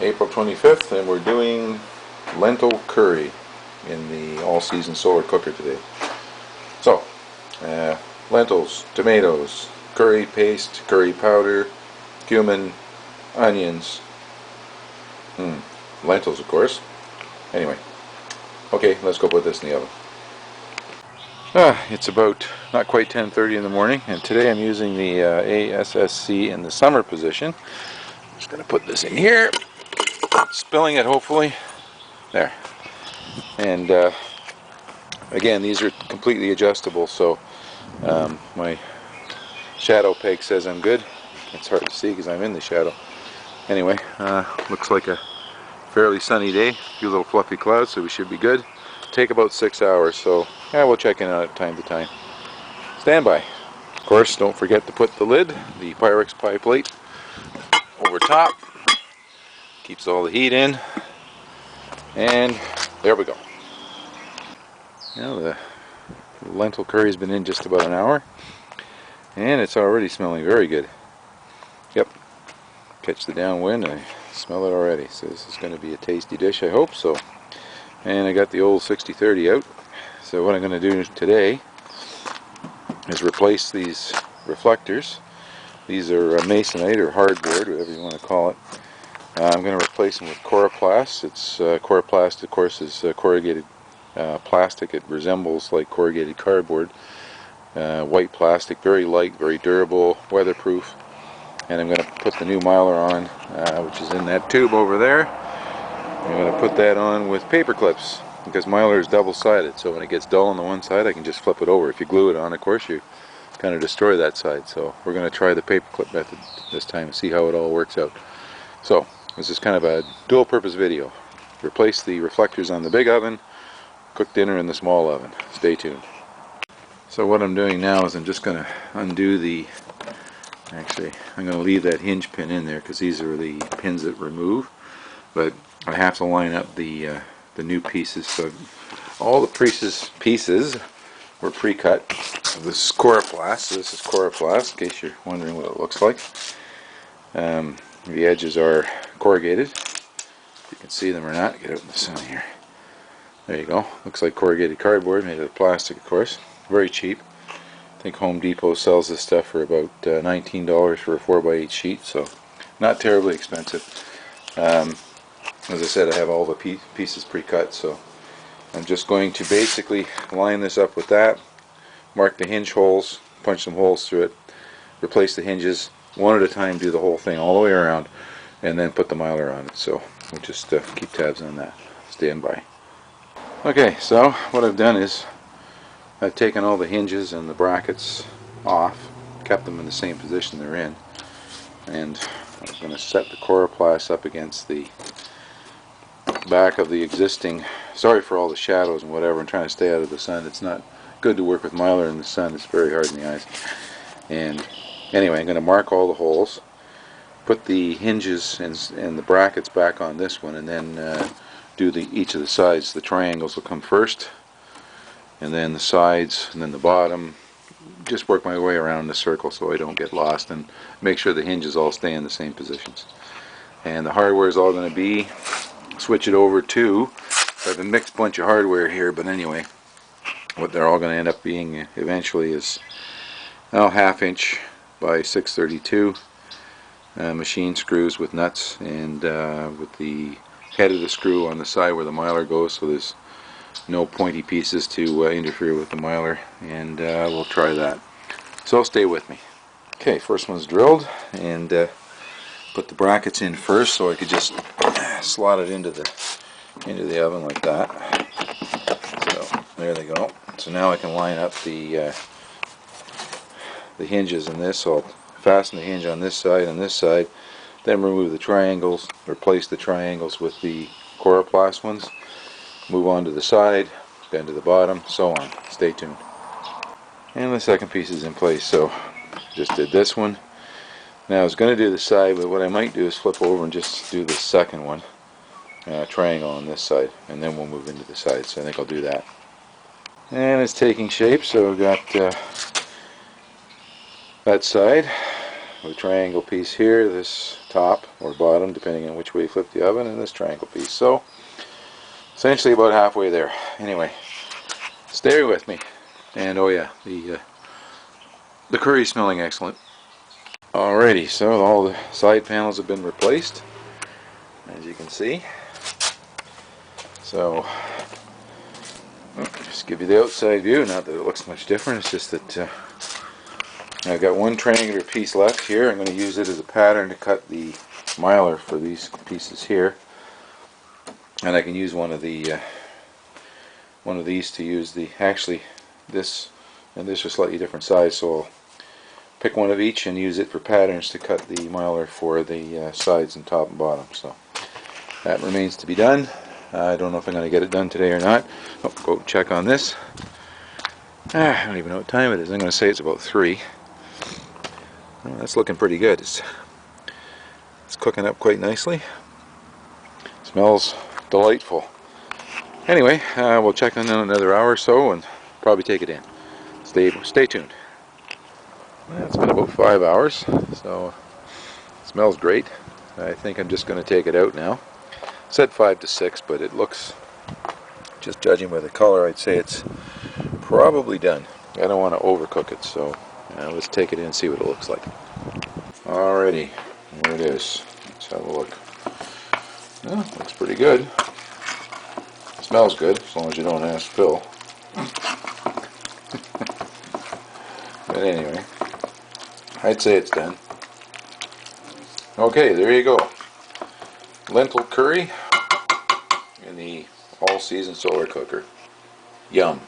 April 25th, and we're doing lentil curry in the all-season solar cooker today. So, lentils, tomatoes, curry paste, curry powder, cumin, onions, lentils of course. Anyway, okay, let's go put this in the oven. It's about not quite 10:30 in the morning, and today I'm using the ASSC in the summer position. Just going to put this in here, spilling it hopefully. There. And again, these are completely adjustable, so my shadow peg says I'm good. It's hard to see because I'm in the shadow. Anyway, looks like a fairly sunny day, a few little fluffy clouds, so we should be good. Take about 6 hours, so yeah, we'll check in on it time to time. Stand by. Of course, don't forget to put the lid, the Pyrex pie plate, over top. Keeps all the heat in. And there we go. Now the lentil curry's been in just about an hour, and it's already smelling very good. Yep, catch the downwind, I smell it already. So this is going to be a tasty dish, I hope so. And I got the old 60/30 out. So what I'm going to do today is replace these reflectors. These are Masonite or hardboard, whatever you want to call it. I'm going to replace them with Coroplast. It's Coroplast, of course, is corrugated plastic. It resembles like corrugated cardboard. White plastic, very light, very durable, weatherproof. And I'm going to put the new Mylar on, which is in that tube over there. I'm going to put that on with paper clips, because Mylar is double-sided, so when it gets dull on the one side I can just flip it over. If you glue it on, of course, you kind of destroy that side. So we're going to try the paper clip method this time and see how it all works out. So this is kind of a dual purpose video. Replace the reflectors on the big oven, cook dinner in the small oven. Stay tuned. So what I'm doing now is I'm just going to undo the, actually I'm going to leave that hinge pin in there because these are the pins that remove, but I have to line up the new pieces. So all the pieces were pre-cut. This is Coroplast. So this is Coroplast, in case you're wondering what it looks like. The edges are corrugated. You can see them or not. Get out in the sun here. There you go. Looks like corrugated cardboard, made out of plastic, of course. Very cheap. I think Home Depot sells this stuff for about $19 for a 4x8 sheet, so not terribly expensive. As I said, I have all the pieces pre-cut, so I'm just going to basically line this up with that, mark the hinge holes, punch some holes through it, replace the hinges, one at a time, do the whole thing all the way around, and then put the Mylar on it. So we'll just keep tabs on that. Stand by. Okay, so what I've done is I've taken all the hinges and the brackets off, kept them in the same position they're in, and I'm going to set the Coroplast up against the back of the existing. Sorry for all the shadows and whatever. I'm trying to stay out of the sun. It's not good to work with Mylar in the sun. It's very hard in the eyes. And anyway, I'm going to mark all the holes, put the hinges and the brackets back on this one, and then do each of the sides. The triangles will come first, and then the sides, and then the bottom. Just work my way around the circle so I don't get lost, and make sure the hinges all stay in the same positions. And the hardware is all going to be, switch it over to, I have a mixed bunch of hardware here, but anyway, what they're all going to end up being eventually is 1/2 inch by 632 machine screws with nuts, and with the head of the screw on the side where the Mylar goes, so there's no pointy pieces to interfere with the Mylar, and we'll try that. So stay with me. Okay, first one's drilled, and put the brackets in first so I could just slot it into the oven like that. So there they go. So now I can line up the hinges in this. So I'll fasten the hinge on this side, then remove the triangles, replace the triangles with the Coroplast ones, move on to the side, then to the bottom, so on. Stay tuned. And the second piece is in place. So just did this one. Now I was going to do the side, but what I might do is flip over and just do the second one, triangle on this side, and then we'll move into the side. So I think I'll do that. And it's taking shape, so we've got that side, the triangle piece here, this top or bottom, depending on which way you flip the oven, and this triangle piece. So essentially about halfway there. Anyway, stay with me. And oh yeah, the curry is smelling excellent. Alrighty, so all the side panels have been replaced, as you can see. So just give you the outside view. Not that it looks much different, it's just that I've got one triangular piece left here. I'm going to use it as a pattern to cut the mylar for these pieces here, and I can use one of these to use the, actually this and this are slightly different size, so I'll pick one of each and use it for patterns to cut the mylar for the sides and top and bottom. So that remains to be done. I don't know if I'm going to get it done today or not. Oh, go check on this. I don't even know what time it is. I'm going to say it's about 3. Oh, that's looking pretty good. It's cooking up quite nicely. Smells delightful. Anyway, we'll check on it in another hour or so and probably take it in. Stay tuned. Well, it's been about 5 hours, so it smells great. I think I'm just going to take it out now. I said 5 to 6, but it looks, just judging by the color, I'd say it's probably done. I don't want to overcook it, so let's take it in and see what it looks like. Alrighty, there it is. Let's have a look. Well, looks pretty good. Smells good, as long as you don't ask Phil. But anyway, I'd say it's done. Okay, there you go. Lentil curry in the all-season solar cooker. Yum.